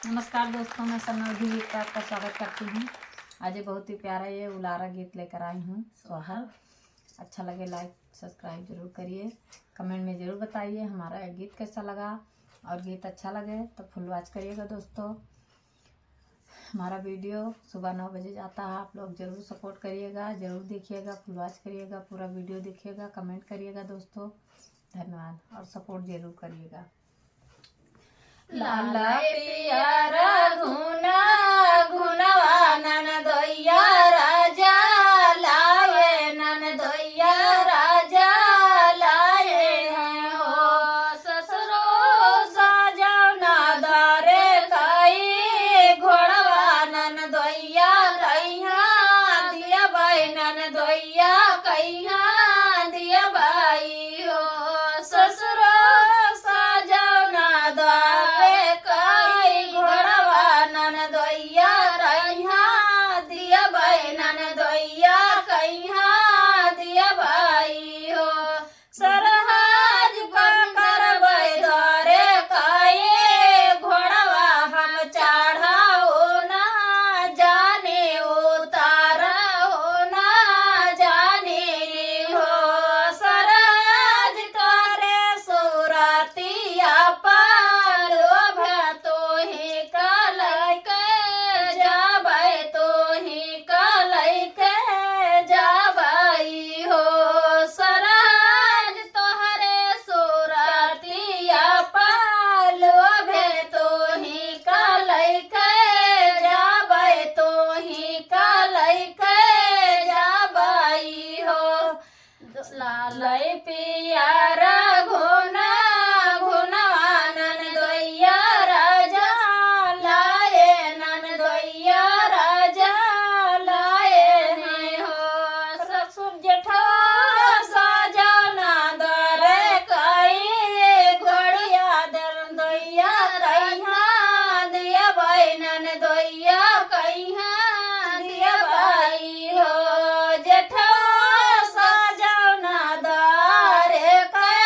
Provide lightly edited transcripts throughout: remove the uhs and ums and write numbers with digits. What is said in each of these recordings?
नमस्कार दोस्तों, मैं सन्नौधी गीत का आपका स्वागत करती हूँ। आज बहुत ही प्यारा ये उलारा गीत लेकर आई हूँ, सोहर। अच्छा लगे लाइक सब्सक्राइब जरूर करिए, कमेंट में ज़रूर बताइए हमारा ये गीत कैसा लगा। और गीत अच्छा लगे तो फुल वॉच करिएगा दोस्तों। हमारा वीडियो सुबह 9 बजे जाता है, आप लोग ज़रूर सपोर्ट करिएगा, ज़रूर देखिएगा, फुल वॉच करिएगा, पूरा वीडियो देखिएगा, कमेंट करिएगा दोस्तों। धन्यवाद और सपोर्ट ज़रूर करिएगा। लाला पिया घुना घुनवा नन दोया राजा लाए नन दोया राजा लाए हैं हो ससुरो साजाओ ना दारे कई घोड़वा नन दोया कहिया दिया बाई नन दोया कहिया दिया बाई हो ससुरो साजाओ ना दारे लालय पिया घुना घुनवा नन दोया राजा लाए नन दोया राजा लाए हैं हो ससुर जेठा साजा ना दरे कई घड़िया दर दोया कहिया दिया बाई नन दोया कहिया दिया बाई हो जेठा साजा ना दारे कई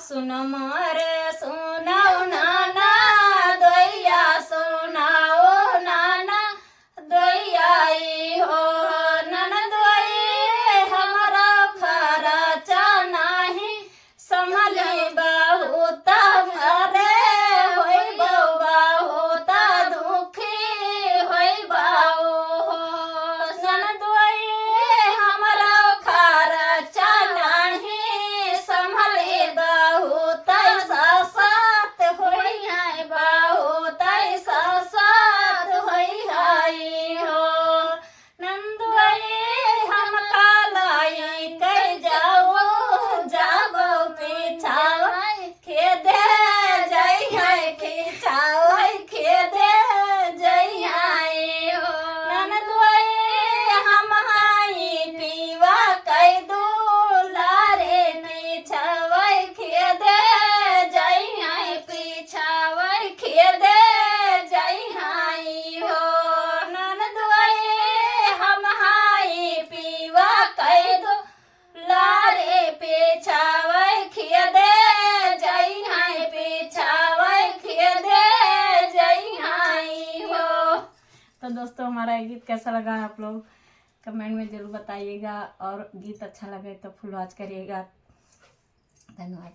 सुन मोरे सुनाओ नाना दैया सुनाओ नाना दैया हो ननदोई हमारा खर्चा नाही संभले बहुत घरे होई बहुत दुखी होई बाऊ हो ननदोई हमारा खर्चा नाही संभले बहुत साथ होई है बहुत साथ होई है हो नंदोई हम कालाई कह जाओ जाबो पीछाओ खेदे जई है खींचाओ खेदे जई है हो नंदोई हम हाई पीवा कह दुलारे पीछाओ खेदे जई है पीछाओ खेदे जई है हो नंदोई हम हाई पीवा कह दो लारे पेछावे खेदे जई है पेछावे खेदे जई है हो। तो दोस्तों हमारा ये गीत कैसा लगा आप लोग कमेंट में जरूर बताइएगा और गीत अच्छा लगे तो फुल वॉच करिएगा। धन्यवाद।